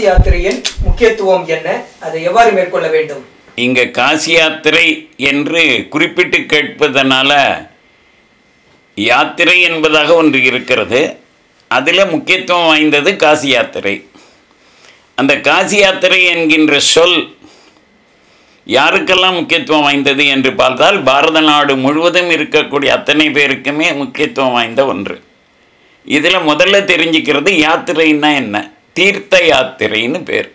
காசி யாத்திரையின் முக்கியத்துவம் என்ன, அதை எவ்வாறு மேற்கொள்ள வேண்டும்? இங்கே காசி யாத்திரை என்று குறிப்பிட்டு கேட்பதனால யாத்திரை என்பதாக ஒன்று இருக்கிறது. அதில் முக்கியத்துவம் வாய்ந்தது காசி யாத்திரை. அந்த காசி யாத்திரை என்கின்ற சொல் யாருக்கெல்லாம் முக்கியத்துவம் வாய்ந்தது என்று பார்த்தால் பாரத நாடு முழுவதும் இருக்கக்கூடிய அத்தனை பேருக்குமே முக்கியத்துவம் வாய்ந்த ஒன்று. இதில் முதல்ல தெரிஞ்சுக்கிறது யாத்திரைன்னா என்ன. தீர்த்த யாத்திரைன்னு பேர்.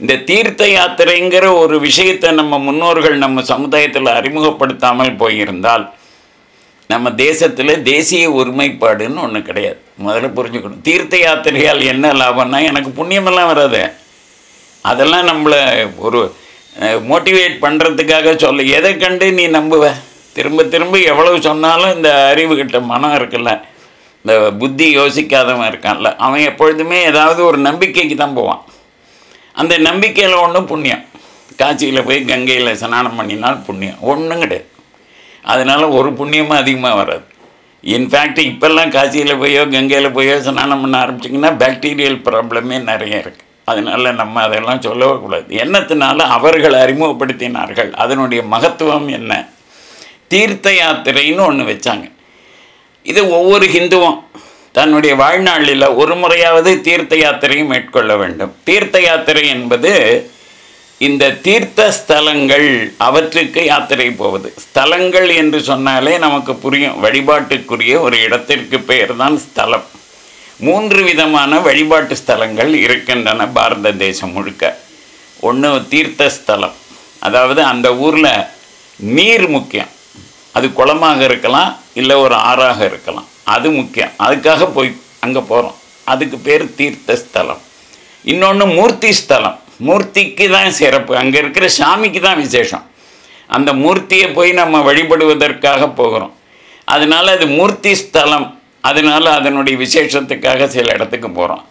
இந்த தீர்த்த யாத்திரைங்கிற ஒரு விஷயத்தை நம்ம முன்னோர்கள் நம்ம சமுதாயத்தில் அறிமுகப்படுத்தாமல் போயிருந்தால் நம்ம தேசத்தில் தேசிய ஒருமைப்பாடுன்னு ஒன்று கிடையாது. முதல்ல புரிஞ்சுக்கணும். தீர்த்த யாத்திரையால் என்ன லாபம்னா எனக்கு புண்ணியமெல்லாம் வராது. அதெல்லாம் நம்மளை ஒரு மோட்டிவேட் பண்ணுறதுக்காக சொல்ல, எதை கண்டு நீ நம்புவ? திரும்ப திரும்ப எவ்வளவு சொன்னாலும் இந்த அறிவுகிட்ட மனம் இருக்குல்ல, இந்த புத்தி யோசிக்காதவன் இருக்கான்ல, அவன் எப்பொழுதுமே ஏதாவது ஒரு நம்பிக்கைக்கு தான் போவான். அந்த நம்பிக்கையில் ஒன்றும் புண்ணியம், காசியில் போய் கங்கையில் ஸ்நானம் பண்ணினால் புண்ணியம் ஒன்றும் கிடையாது. அதனால் ஒரு புண்ணியமும் அதிகமாக வராது. இன்ஃபேக்ட் இப்போல்லாம் காசியில் போயோ கங்கையில் போயோ ஸ்நானம் பண்ண ஆரம்பிச்சிங்கன்னா பாக்டீரியல் ப்ராப்ளமே நிறைய இருக்குது. அதனால் நம்ம அதெல்லாம் சொல்லவே கூடாது. என்னத்தினால அவர்கள் அறிமுகப்படுத்தினார்கள். அதனுடைய மகத்துவம் என்ன? தீர்த்த யாத்திரைன்னு ஒன்று வச்சாங்க. இது ஒவ்வொரு ஹிந்துவும் தன்னுடைய வாழ்நாளில் ஒரு முறையாவது தீர்த்த யாத்திரையும் மேற்கொள்ள வேண்டும். தீர்த்த யாத்திரை என்பது இந்த தீர்த்த ஸ்தலங்கள், அவற்றுக்கு யாத்திரை போவது. ஸ்தலங்கள் என்று சொன்னாலே நமக்கு புரியும், வழிபாட்டுக்குரிய ஒரு இடத்திற்கு பெயர் தான் ஸ்தலம். 3 விதமான வழிபாட்டு ஸ்தலங்கள் இருக்கின்றன பாரத தேசம் முழுக்க. ஒன்று தீர்த்த ஸ்தலம், அதாவது அந்த ஊரில் நீர் முக்கியம். அது குளமாக இருக்கலாம், இல்லை ஒரு ஆறாக இருக்கலாம், அது முக்கியம். அதுக்காக போய் அங்கே போகிறோம், அதுக்கு பேர் தீர்த்த ஸ்தலம். இன்னொன்று மூர்த்தி ஸ்தலம். மூர்த்திக்கு தான் சிறப்பு, அங்கே இருக்கிற சாமிக்கு தான் விசேஷம். அந்த மூர்த்தியை போய் நம்ம வழிபடுவதற்காக போகிறோம், அதனால் அது மூர்த்தி ஸ்தலம். அதனால் அதனுடைய விசேஷத்துக்காக சில இடத்துக்கு போகிறோம்.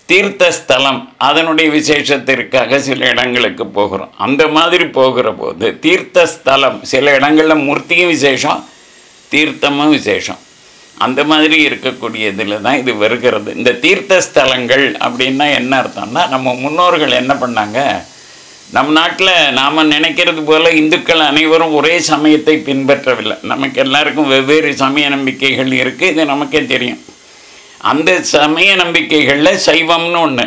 தீர்த்த ஸ்தலம், அதனுடைய விசேஷத்திற்காக சில இடங்களுக்கு போகிறோம். அந்த மாதிரி போகிற போது தீர்த்த ஸ்தலம், சில இடங்களில் மூர்த்தியும் விசேஷம், தீர்த்தமும் விசேஷம். அந்த மாதிரி இருக்கக்கூடியதில் தான் இது வருகிறது. இந்த தீர்த்த ஸ்தலங்கள் அப்படின்னா என்ன அர்த்தம்னா, நம்ம முன்னோர்கள் என்ன பண்ணாங்க, நம் நாட்டில் நாம் நினைக்கிறது போல் இந்துக்கள் அனைவரும் ஒரே சமயத்தை பின்பற்றவில்லை. நமக்கு எல்லாருக்கும் வெவ்வேறு சமய நம்பிக்கைகள் இருக்குது, இது நமக்கே தெரியும். அந்த சமய நம்பிக்கைகளில் சைவம்னு ஒன்று,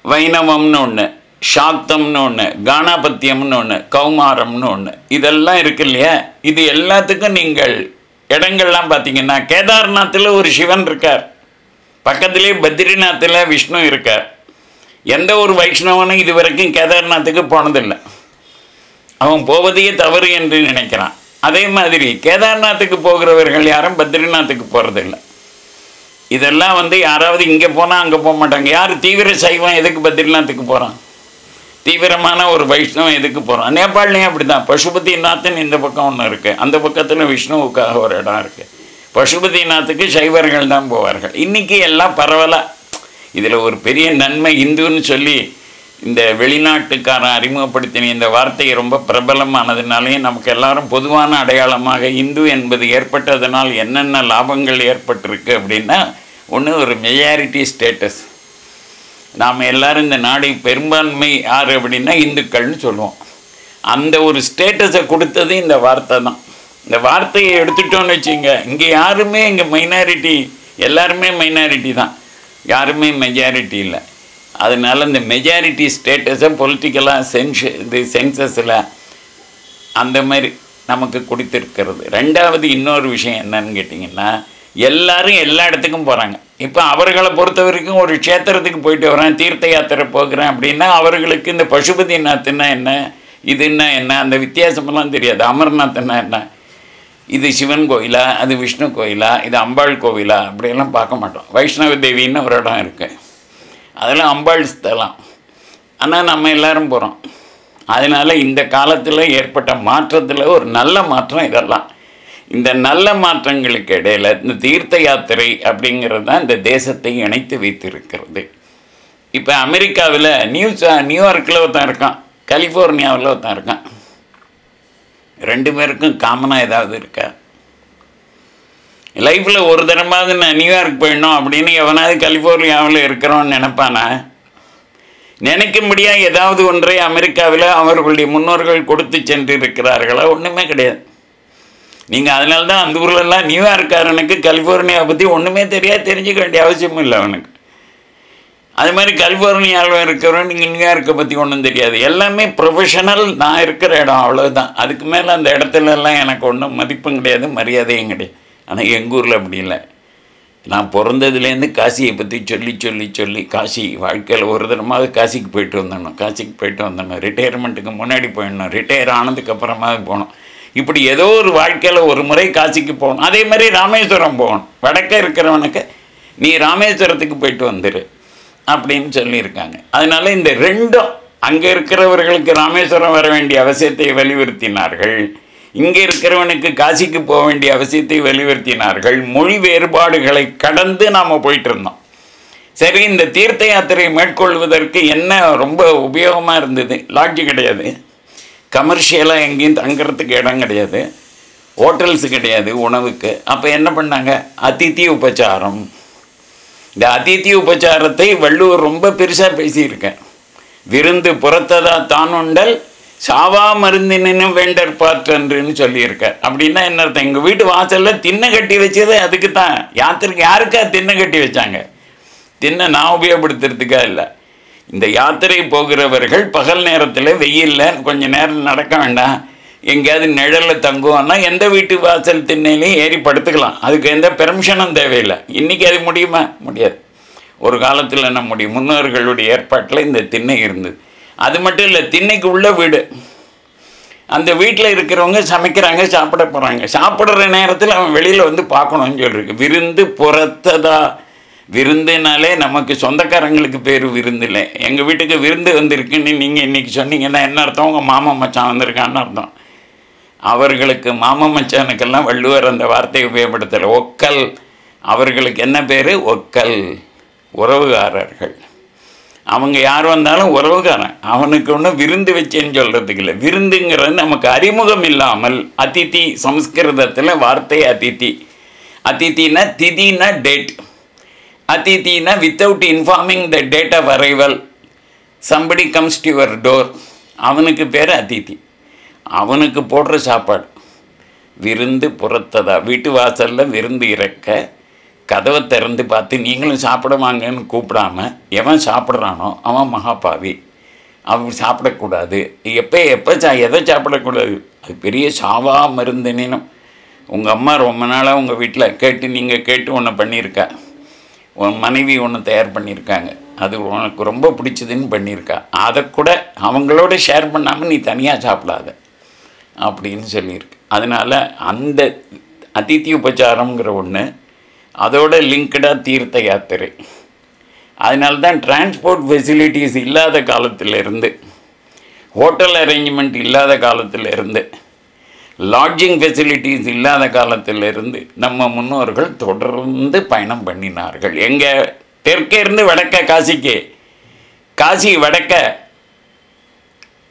வைணவம்னு ஒன்று, சாக்தம்னு ஒன்று, கானாபத்தியம்னு ஒன்று, கௌமாரம்னு ஒன்று, இதெல்லாம் இருக்கு இல்லையா? இது எல்லாத்துக்கும் நீங்கள் இடங்கள்லாம் பார்த்தீங்கன்னா, கேதார்நாத்தில் ஒரு சிவன் இருக்கார், பக்கத்திலே பத்ரிநாத்தில் விஷ்ணு இருக்கார். எந்த ஒரு வைஷ்ணவனும் இது வரைக்கும் கேதார்நாத்துக்கு போனதில்லை. அவன் போவதையே தவறு என்று நினைக்கிறான். அதே மாதிரி கேதார்நாத்துக்கு போகிறவர்கள் யாரும் பத்ரிநாத்துக்கு போகிறதில்லை. இதெல்லாம் யாராவது இங்கே போனால் அங்கே போக மாட்டாங்க. யார் தீவிர சைவம் எதுக்கு பத்ரிநாத்துக்கு போகிறான்? தீவிரமான ஒரு வைஷ்ணவம் எதுக்கு போகிறான்? நேபாள்லேயும் அப்படி தான். பசுபதிநாத்னு இந்த பக்கம் ஒன்று இருக்குது, அந்த பக்கத்தில் விஷ்ணுவுக்காக ஒரு இடம் இருக்குது. பசுபதிநாத்துக்கு சைவர்கள் தான் போவார்கள். இன்றைக்கி எல்லாம் பரவலாக இதில் ஒரு பெரிய நன்மை, இந்துன்னு சொல்லி இந்த வெளிநாட்டுக்காரன் அறிமுகப்படுத்தின இந்த வார்த்தையை ரொம்ப பிரபலமானதுனாலேயும் நமக்கு எல்லாரும் பொதுவான அடையாளமாக இந்து என்பது ஏற்பட்டதனால் என்னென்ன லாபங்கள் ஏற்பட்டிருக்கு அப்படின்னா, ஒன்று ஒரு மெஜாரிட்டி ஸ்டேட்டஸ். நாம் எல்லோரும் இந்த நாடு பெரும்பான்மை யார் அப்படின்னா இந்துக்கள்னு சொல்லுவோம். அந்த ஒரு ஸ்டேட்டஸை கொடுத்தது இந்த வார்த்தை தான். இந்த வார்த்தையை எடுத்துட்டோன்னு வச்சுங்க, இங்கே யாருமே இங்கே மைனாரிட்டி, எல்லாருமே மைனாரிட்டி தான், யாருமே மெஜாரிட்டி இல்லை. அதனால் இந்த மெஜாரிட்டி ஸ்டேட்டஸை பொலிட்டிக்கலாக சென்சஸில் அந்த மாதிரி நமக்கு கொடுத்துருக்கிறது. ரெண்டாவது இன்னொரு விஷயம் என்னன்னு கேட்டிங்கன்னா, எல்லோரும் எல்லா இடத்துக்கும் போகிறாங்க. இப்போ அவர்களை பொறுத்த வரைக்கும் ஒரு க்ஷேத்திரத்துக்கு போயிட்டு வரேன், தீர்த்த யாத்திரை போகிறேன் அப்படின்னா அவர்களுக்கு இந்த பசுபதிநாத்னா என்ன, இதுன்னா என்ன, அந்த வித்தியாசமெல்லாம் தெரியாது. அமர்நாத்னா என்ன, இது சிவன் கோயிலா, அது விஷ்ணு கோயிலா, இது அம்பாள் கோவிலா, அப்படியெல்லாம் பார்க்க மாட்டோம். வைஷ்ணவ தேவின்னு ஒரு இடம் இருக்குது, அதெல்லாம் அம்பாள் ஸ்தலம். ஆனால் நம்ம எல்லோரும் போகிறோம். அதனால் இந்த காலத்தில் ஏற்பட்ட மாற்றத்தில் ஒரு நல்ல மாற்றம் இதெல்லாம். இந்த நல்ல மாற்றங்களுக்கு இடையில் இந்த தீர்த்த யாத்திரை அப்படிங்கிறது தான் இந்த தேசத்தை இணைத்து வைத்திருக்கிறது. இப்போ அமெரிக்காவில் நியூயார்க்கில் ஒருத்தன் இருக்கான், கலிஃபோர்னியாவில் ஒருத்தன் இருக்கான். 2 பேருக்கும் காமனாக ஏதாவது இருக்கா? லைஃப்பில் ஒரு தடமாவது நான் நியூயார்க் போயிடணும் அப்படின்னு எவனாவது கலிஃபோர்னியாவில் இருக்கிறோன்னு நினைப்பானா? நினைக்க முடியாது. ஏதாவது ஒன்றை அமெரிக்காவில் அவர்களுடைய முன்னோர்கள் கொடுத்து சென்று இருக்கிறார்களா? ஒன்றுமே கிடையாது. நீங்கள் அதனால தான் அந்த ஊர்லெல்லாம் நியூயார்க்காரனுக்கு கலிஃபோர்னியாவை பற்றி ஒன்றுமே தெரியாது, தெரிஞ்சுக்க வேண்டிய அவசியமும் இல்லை அவனுக்கு. அது மாதிரி கலிஃபோர்னியாவில் இருக்கிறவன் நீங்கள் நியூயார்க்கை பற்றி ஒன்றும் தெரியாது. எல்லாமே ப்ரொஃபஷனல். நான் இருக்கிற இடம் அவ்வளோதான். அதுக்கு மேலே அந்த இடத்துலலாம் எனக்கு ஒன்றும் மதிப்பும் கிடையாது, மரியாதையும் கிடையாது. ஆனால் எங்கள் ஊரில் அப்படி இல்லை. நான் பிறந்ததுலேருந்து காசியை பற்றி சொல்லி சொல்லி சொல்லி காசி வாழ்க்கையில் ஒரு தரமாவது காசிக்கு போயிட்டு வந்துடணும். ரிட்டையர்மெண்ட்டுக்கு முன்னாடி போயிடணும், ரிட்டையர் ஆனதுக்கப்புறமாவது போகணும். இப்படி ஏதோ ஒரு வாழ்க்கையில் ஒரு முறை காசிக்கு போகணும். அதே மாதிரி ராமேஸ்வரம் போகணும். வடக்க இருக்கிறவனுக்கு நீ ராமேஸ்வரத்துக்கு போயிட்டு வந்துடு அப்படின்னு சொல்லியிருக்காங்க. அதனால் இந்த ரெண்டும் அங்கே இருக்கிறவர்களுக்கு ராமேஸ்வரம் வர வேண்டிய அவசியத்தை வலியுறுத்தினார்கள், இங்கே இருக்கிறவனுக்கு காசிக்கு போக வேண்டிய அவசியத்தை வலியுறுத்தினார்கள். மொழி வேறுபாடுகளை கடந்து நாம் போயிட்டு இருந்தோம். சரி, இந்த தீர்த்த யாத்திரை மேற்கொள்வதற்கு என்ன ரொம்ப உபயோகமாக இருந்தது? லாட்ஜ் கிடையாது, கமர்ஷியலாக எங்கேயும் தங்கிறதுக்கு இடம் கிடையாது, ஹோட்டல்ஸு கிடையாது உணவுக்கு. அப்போ என்ன பண்ணாங்க? அதித்தி உபச்சாரம். இந்த அதித்தி உபச்சாரத்தை வள்ளுவர் ரொம்ப பெருசாக பேசியிருக்கேன். விருந்து புறத்ததா தானுண்டல் சாவா மருந்தினும் வேண்டற் பாற்றன்றுன்னு சொல்லியிருக்கார். அப்படின்னா என்ன அர்த்தம்? எங்கள் வீட்டு வாசலில் திண்ணை கட்டி வச்சது அதுக்கு தான். யாத்திரைக்கு யாருக்கா திண்ணை கட்டி வச்சாங்க? திண்ணை நான் உபயோகப்படுத்துறதுக்காக இல்லை. இந்த யாத்திரை போகிறவர்கள் பகல் நேரத்தில் வெயிலில் கொஞ்சம் நேரம் நடக்க வேண்டாம், எங்கேயாவது நிழலில் தங்குவோன்னா எந்த வீட்டு வாசல் திண்ணையிலையும் ஏறி படுத்துக்கலாம். அதுக்கு எந்த பெர்மிஷனும் தேவையில்லை. இன்றைக்கி அது முடியுமா? முடியாது. ஒரு காலத்தில் என்ன முடியும்? முன்னோர்களுடைய ஏற்பாட்டில் இந்த திண்ணை இருந்தது. அது மட்டும் இல்லை, திண்ணைக்கு உள்ள வீடு. அந்த வீட்டில் இருக்கிறவங்க சமைக்கிறாங்க, சாப்பிட போகிறாங்க. சாப்பிட்ற நேரத்தில் அவன் வெளியில் வந்து பார்க்கணும்னு சொல்லியிருக்கு. விருந்து புறத்ததா. விருந்துனாலே நமக்கு சொந்தக்காரங்களுக்கு பேர் விருந்து இல்லை. எங்கள் வீட்டுக்கு விருந்து வந்திருக்குன்னு நீங்கள் இன்றைக்கி சொன்னீங்கன்னா என்ன அர்த்தம்? உங்கள் மாமா மச்சான் வந்திருக்கான்னு அர்த்தம். அவர்களுக்கு மாமா மச்சானுக்கெல்லாம் வள்ளுவர் அந்த வார்த்தையை உபயோகப்படுத்தலை. ஒக்கல். அவர்களுக்கு என்ன பேர்? ஒக்கல், உறவுகாரர்கள். அவங்க யார் வந்தாலும் உறவுகாரன். அவனுக்கு ஒன்றும் விருந்து வச்சேன்னு சொல்கிறதுக்கு இல்லை. விருந்துங்கிறது நமக்கு அறிமுகம் இல்லாமல் அதித்தி. சம்ஸ்கிருதத்தில் வார்த்தை அதித்தி. அதித்தினா திதினா டேட். அதித்தினா without informing the date of arrival somebody comes to your door. அவனுக்கு பேர் அதித்தி. அவனுக்கு போடுற சாப்பாடு விருந்து புறத்ததா. வீட்டு வாசலில் விருந்து இறக்க கதவை திறந்து பார்த்து நீங்களும் சாப்பிட வாங்கன்னு கூப்பிடாம எவன் சாப்பிட்றானோ அவன் மகாபாவி. அவன் சாப்பிடக்கூடாது. எப்போ எதை சாப்பிடக்கூடாது? அது பெரிய சாவா மருந்தினும். உங்கள் அம்மா ரொம்ப நாளாக உங்கள் வீட்டில் நீங்கள் கேட்டு ஒன்று பண்ணியிருக்கா. உன் மனைவி ஒன்று தயார் பண்ணியிருக்காங்க, அது உனக்கு ரொம்ப பிடிச்சதுன்னு பண்ணியிருக்கா. அதை கூட அவங்களோட ஷேர் பண்ணாமல் நீ தனியாக சாப்பிடாத அப்படின்னு சொல்லியிருக்கு. அதனால் அந்த அதித்தி உபச்சாரங்கிற ஒன்று அதோட லிங்க்டாக தீர்த்த யாத்திரை. அதனால்தான் டிரான்ஸ்போர்ட் ஃபெசிலிட்டிஸ் இல்லாத காலத்திலிருந்து, ஹோட்டல் அரேஞ்ச்மெண்ட் இல்லாத காலத்திலிருந்து, லாட்ஜிங் ஃபெசிலிட்டிஸ் இல்லாத காலத்திலிருந்து நம்ம முன்னோர்கள் தொடர்ந்து பயணம் பண்ணினார்கள். எங்கள் தெற்கே இருந்து வடக்க காசிக்கு, காசி வடக்க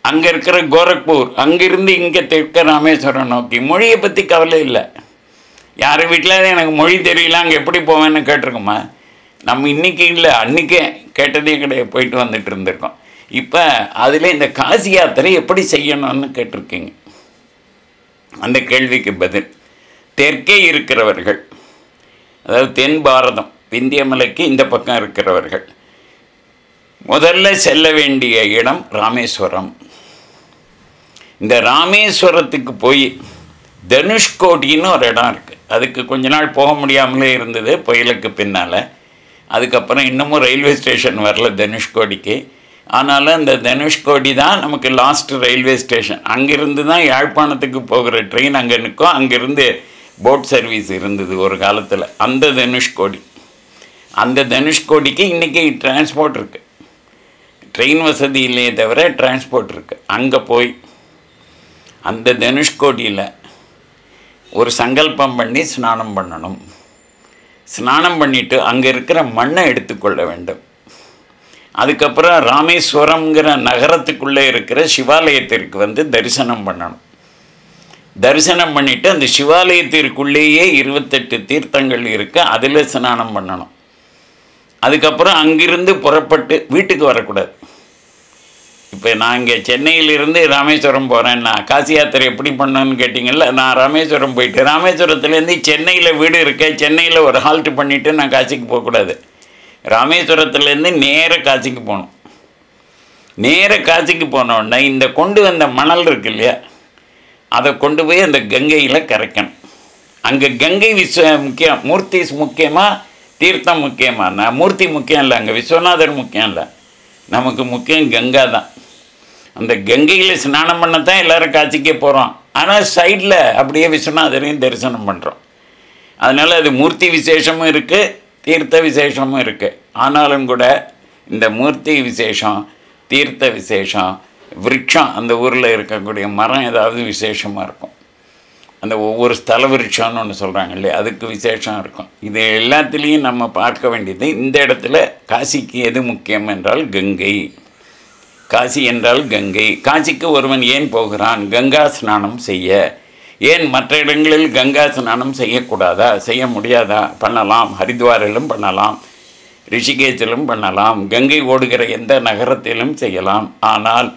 அங்கே இருக்கிற கோரக்பூர், அங்கிருந்து இங்கே தெற்க ராமேஸ்வரம் நோக்கி. மொழியை பற்றி கவலை இல்லை. யார் வீட்டில் எனக்கு மொழி தெரியல அங்கே எப்படி போவேன்னு கேட்டிருக்கோமா? நம்ம இன்றைக்கி இல்லை, அன்றைக்கே கேட்டதே கிடையாது, போயிட்டு வந்துட்டு இருந்திருக்கோம். இப்போ அதில் இந்த காசி யாத்திரை எப்படி செய்யணும்னு கேட்டிருக்கீங்க. அந்த கேள்விக்கு பதில், தெற்கே இருக்கிறவர்கள், அதாவது தென் பாரதம் விந்திய மலைக்கு இந்த பக்கம் இருக்கிறவர்கள் முதல்ல செல்ல வேண்டிய இடம் ராமேஸ்வரம். இந்த ராமேஸ்வரத்துக்கு போய் தனுஷ்கோடின்னு ஒரு இடம் இருக்குது. அதுக்கு கொஞ்ச நாள் போக முடியாமலே இருந்தது புயலுக்கு பின்னால். அதுக்கப்புறம் இன்னமும் ரயில்வே ஸ்டேஷன் வரல தனுஷ்கோடிக்கு. ஆனாலும் அந்த தனுஷ்கோடி தான் நமக்கு லாஸ்ட் ரயில்வே ஸ்டேஷன். அங்கேருந்து தான் யாழ்ப்பாணத்துக்கு போகிற ட்ரெயின் அங்கே நிற்கும். அங்கேருந்து போட் சர்வீஸ் இருந்தது ஒரு காலத்தில். அந்த தனுஷ்கோடிக்கு இன்றைக்கி டிரான்ஸ்போர்ட் இருக்குது. ட்ரெயின் வசதி இல்லையே தவிர டிரான்ஸ்போர்ட் இருக்குது. அங்கே போய் அந்த தனுஷ்கோடியில் ஒரு சங்கல்பம் பண்ணி ஸ்நானம் பண்ணணும். ஸ்நானம் பண்ணிவிட்டு அங்கே இருக்கிற மண்ணை எடுத்துக்கொள்ள வேண்டும். அதுக்கப்புறம் ராமேஸ்வரம்ங்கிற நகரத்துக்குள்ளே இருக்கிற சிவாலயத்திற்கு வந்து தரிசனம் பண்ணணும். தரிசனம் பண்ணிவிட்டு அந்த சிவாலயத்திற்குள்ளேயே 28 தீர்த்தங்கள் இருக்குது, அதில் ஸ்நானம் பண்ணணும். அதுக்கப்புறம் அங்கிருந்து புறப்பட்டு வீட்டுக்கு வரக்கூடாது. இப்போ நான் இங்கே சென்னையிலிருந்து ராமேஸ்வரம் போகிறேன்னா காசி யாத்திரை எப்படி பண்ணணும்னு கேட்டிங்கல்ல, நான் ராமேஸ்வரம் போயிட்டு ராமேஸ்வரத்துலேருந்து சென்னையில் வீடு இருக்கேன், சென்னையில் ஒரு ஹால்ட்டு பண்ணிவிட்டு நான் காசிக்கு போகக்கூடாது. ராமேஸ்வரத்துலேருந்து நேர காசிக்கு போகணும். நேர காசிக்கு போனோடனே இந்த கொண்டு வந்த மணல் இருக்கு இல்லையா, அதை கொண்டு போய் அந்த கங்கையில் கரைக்கணும். அங்கே கங்கை முக்கியம், மூர்த்தி முக்கியமாக தீர்த்தம் முக்கியமான மூர்த்தி முக்கியம் இல்லை, அங்கே விஸ்வநாதர் முக்கியம் இல்லை, நமக்கு முக்கியம் கங்கா தான். அந்த கங்கையில் ஸ்நானம் பண்ண தான் எல்லோரும் காட்சிக்கே போகிறோம். ஆனால் சைடில் அப்படியே விஸ்வநாதரையும் தரிசனம் பண்ணுறோம். அதனால் அது மூர்த்தி விசேஷமும் இருக்குது, தீர்த்த விசேஷமும் இருக்குது. ஆனாலும் கூட இந்த மூர்த்தி விசேஷம், தீர்த்த விசேஷம், விருட்சம், அந்த ஊரில் இருக்கக்கூடிய மரம் ஏதாவது விசேஷமாக இருக்கும். அந்த ஒவ்வொரு ஸ்தல விருட்சம்னு ஒன்று சொல்கிறாங்க இல்லையா, அதுக்கு விசேஷம் இருக்கும். இது எல்லாத்துலேயும் நம்ம பார்க்க வேண்டியது, இந்த இடத்துல காசிக்கு எது முக்கியம் என்றால் கங்கை. காசி என்றால் கங்கை. காசிக்கு ஒருவன் ஏன் போகிறான்? கங்கா ஸ்நானம் செய்ய. ஏன் மற்ற இடங்களில் கங்கா ஸ்நானம் செய்யக்கூடாதா? செய்ய முடியாதா? பண்ணலாம். ஹரித்வாரிலும் பண்ணலாம், ரிஷிகேஷிலும் பண்ணலாம், கங்கை ஓடுகிற எந்த நகரத்திலும் செய்யலாம். ஆனால்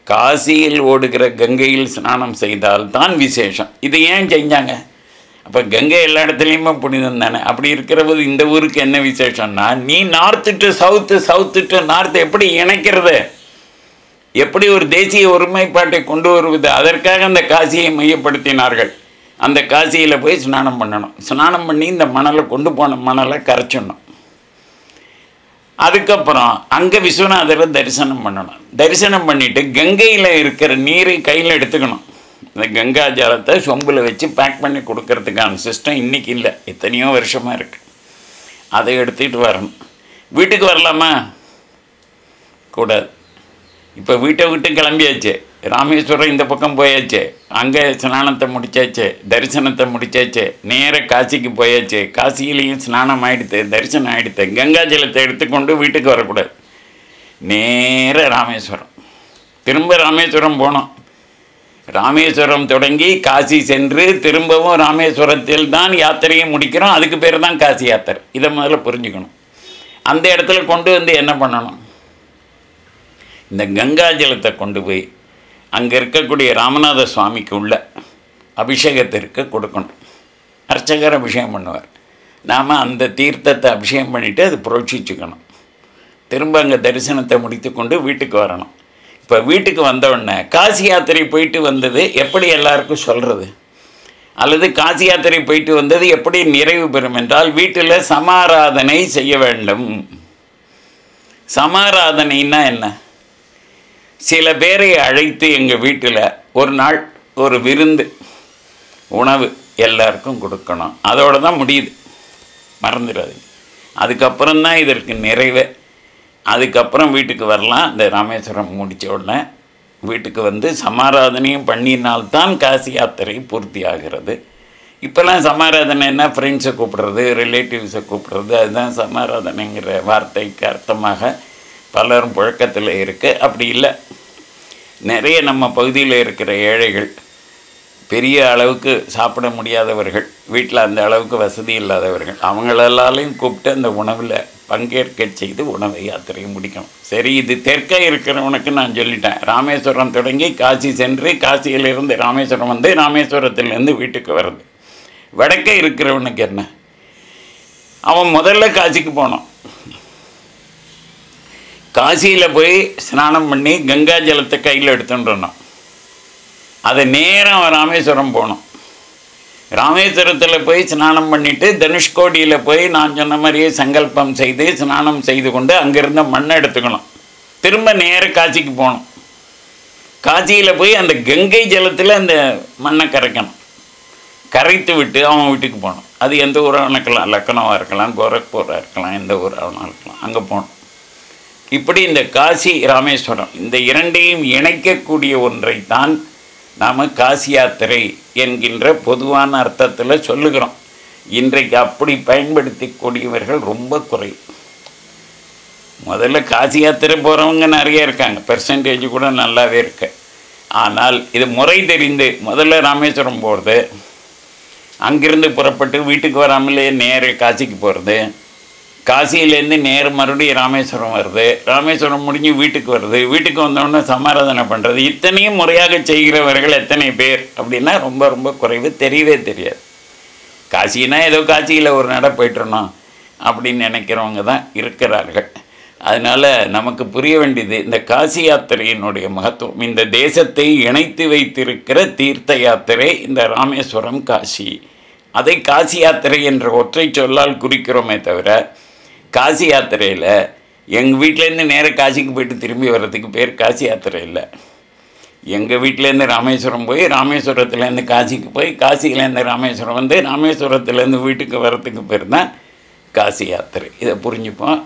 காசியில் ஓடுகிற கங்கையில் ஸ்நானம் செய்தால் தான் விசேஷம். இது ஏன் செஞ்சாங்க? அப்போ கங்கை எல்லா இடத்துலையுமே புனிதம் தானே. அப்படி இருக்கிறபோது இந்த ஊருக்கு என்ன விசேஷம்னா, நீ north to south, south to north எப்படி இணைக்கிறது, எப்படி ஒரு தேசிய ஒருமைப்பாட்டை கொண்டு வருவது, அதற்காக அந்த காசியை மையப்படுத்தினார்கள். அந்த காசியில் போய் ஸ்நானம் பண்ணணும். ஸ்நானம் பண்ணி இந்த மணலை கொண்டு போன மணலை கரைச்சிடணும். அதுக்கப்புறம் அங்கே விஸ்வநாதரை தரிசனம் பண்ணணும். தரிசனம் பண்ணிவிட்டு கங்கையில் இருக்கிற நீரை கையில் எடுத்துக்கணும். இந்த கங்கா ஜலத்தை சொம்பில் வச்சு பேக் பண்ணி கொடுக்கறதுக்கான சிஸ்டம் இன்றைக்கி இல்லை, எத்தனையோ வருஷமாக இருக்குது. அதை எடுத்துக்கிட்டு வரணும். வீட்டுக்கு வரலாமா? கூடாது. இப்போ வீட்டை விட்டு கிளம்பியாச்சு, ராமேஸ்வரம் இந்த பக்கம் போயாச்சு, அங்கே ஸ்நானத்தை முடித்தாச்சு, தரிசனத்தை முடித்தாச்சு, நேர காசிக்கு போயாச்சு. காசியிலையும் ஸ்நானம் ஆகிடுது, தரிசனம் ஆகிடுது. கங்கா ஜலத்தை எடுத்துக்கொண்டு வீட்டுக்கு வரக்கூடாது. நேர ராமேஸ்வரம், திரும்ப ராமேஸ்வரம் போனோம். ராமேஸ்வரம் தொடங்கி காசி சென்று திரும்பவும் ராமேஸ்வரத்தில் தான் யாத்திரையை முடிக்கிறோம். அதுக்கு பேர் தான் காசி யாத்திரை. இதை முதல்ல புரிஞ்சுக்கணும். அந்த இடத்துல கொண்டு வந்து என்ன பண்ணணும்? இந்த கங்கா ஜலத்தை கொண்டு போய் அங்கே இருக்கக்கூடிய ராமநாத சுவாமிக்கு உள்ள அபிஷேகத்திற்கு கொடுக்கணும். அர்ச்சகர் அபிஷேகம் பண்ணுவார். நாம் அந்த தீர்த்தத்தை அபிஷேகம் பண்ணிவிட்டு அது புரோட்சிச்சுக்கணும். திரும்ப அங்கே தரிசனத்தை முடித்து கொண்டு வீட்டுக்கு வரணும். இப்போ வீட்டுக்கு வந்தவுடனே காசி யாத்திரை போயிட்டு வந்தது எப்படி எல்லாருக்கும் சொல்கிறது, அல்லது காசி யாத்திரை போயிட்டு வந்தது எப்படி நிறைவு பெறும் என்றால், வீட்டில் சமாராதனை செய்ய வேண்டும். சமாராதனைன்னா என்ன? சில பேரை அழைத்து எங்கள் வீட்டில் ஒரு நாள் ஒரு விருந்து உணவு எல்லாருக்கும் கொடுக்கணும். அதோடு தான் முடியுது, மறந்துடாது. அதுக்கப்புறம்தான் இதற்கு நிறைவே. அதுக்கப்புறம் வீட்டுக்கு வரலாம். இந்த ராமேஸ்வரம் முடித்த உடனே வீட்டுக்கு வந்து சமாராதனையும் பண்ணினால்தான் காசி யாத்திரை பூர்த்தி ஆகிறது. இப்போல்லாம் சமாராதனைன்னா ஃப்ரெண்ட்ஸை கூப்பிடுறது, ரிலேட்டிவ்ஸை கூப்பிடுறது, அதுதான் சமாராதனைங்கிற வார்த்தைக்கு அர்த்தமாக பலரும் புழக்கத்தில் இருக்குது. அப்படி இல்லை, நிறைய நம்ம பகுதியில் இருக்கிற ஏழைகள், பெரிய அளவுக்கு சாப்பிட முடியாதவர்கள், வீட்டில் அந்த அளவுக்கு வசதி இல்லாதவர்கள், அவங்களெல்லாலையும் கூப்பிட்டு அந்த உணவில் பங்கேற்க செய்து உணவை யாத்திரையை முடிக்கணும். சரி, இது தெற்கே இருக்கிறவனுக்கு நான் சொல்லிட்டேன். ராமேஸ்வரம் தொடங்கி காசி சென்று காசியிலிருந்து ராமேஸ்வரம் வந்து ராமேஸ்வரத்திலேருந்து வீட்டுக்கு வர்றது. வடக்கே இருக்கிறவனுக்கு என்ன? அவன் முதல்ல காசிக்கு போனோம். காசியில் போய் ஸ்நானம் பண்ணி கங்கா ஜலத்தை கையில் எடுத்துட்டுறணும். அதை நேரம் ராமேஸ்வரம் போனோம். ராமேஸ்வரத்தில் போய் ஸ்நானம் பண்ணிவிட்டு தனுஷ்கோடியில் போய் நான் சொன்ன மாதிரியே சங்கல்பம் செய்து ஸ்நானம் செய்து கொண்டு அங்கேருந்த மண்ணை எடுத்துக்கணும். திரும்ப நேர காசிக்கு போகணும். காசியில் போய் அந்த கங்கை ஜலத்தில் அந்த மண்ணை கரைக்கணும். கரைத்து விட்டு அவன் வீட்டுக்கு போகணும். அது எந்த ஊராக இருக்கலாம், லக்னோவாக இருக்கலாம், கோரக்பூராக இருக்கலாம், எந்த ஊராக இருக்கலாம், அங்கே போகணும். இப்படி இந்த காசி ராமேஸ்வரம் இந்த இரண்டையும் இணைக்கக்கூடிய ஒன்றைத்தான் நாம் காசி யாத்திரை என்கின்ற பொதுவான அர்த்தத்தில் சொல்லுகிறோம். இன்றைக்கு அப்படி பயன்படுத்திக்கூடியவர்கள் ரொம்ப குறை. முதல்ல காசி யாத்திரை போகிறவங்க நிறைய இருக்காங்க, பெர்சன்டேஜ் கூட நல்லாவே இருக்கு. ஆனால் இது முறை தெரிந்து முதல்ல ராமேஸ்வரம் போகிறது, அங்கிருந்து புறப்பட்டு வீட்டுக்கு வராமலே நேர காசிக்கு போகிறது, காசியிலேருந்து நேரம் மறுபடியும் ராமேஸ்வரம் வருது, ராமேஸ்வரம் முடிஞ்சு வீட்டுக்கு வருது, வீட்டுக்கு வந்தோடனே சமாராதனை பண்ணுறது, இத்தனையும் முறையாக செய்கிறவர்கள் எத்தனை பேர் அப்படின்னா ரொம்ப ரொம்ப குறைவு, தெரியவே தெரியாது. காசினா ஏதோ காசியில் ஒரு நட போய்ட்டுருணும் அப்படின்னு நினைக்கிறவங்க தான் இருக்கிறார்கள். அதனால் நமக்கு புரிய வேண்டியது இந்த காசி யாத்திரையினுடைய மகத்துவம். இந்த தேசத்தை இணைத்து வைத்திருக்கிற தீர்த்த யாத்திரை இந்த ராமேஸ்வரம் காசி. அதை காசி யாத்திரை என்ற ஒற்றை சொல்லால் குறிக்கிறோமே தவிர, காசி யாத்திரையில் எங்கள் வீட்டிலேருந்து நேராக காசிக்கு போயிட்டு திரும்பி வர்றதுக்கு பேர் காசி யாத்திரை இல்லை. எங்கள் வீட்டிலேருந்து ராமேஸ்வரம் போய், ராமேஸ்வரத்துலேருந்து காசிக்கு போய், காசியிலேருந்து ராமேஸ்வரம் வந்து, ராமேஸ்வரத்துலேருந்து வீட்டுக்கு வர்றதுக்கு பேர் தான் காசி யாத்திரை. இதை புரிஞ்சுப்போம்.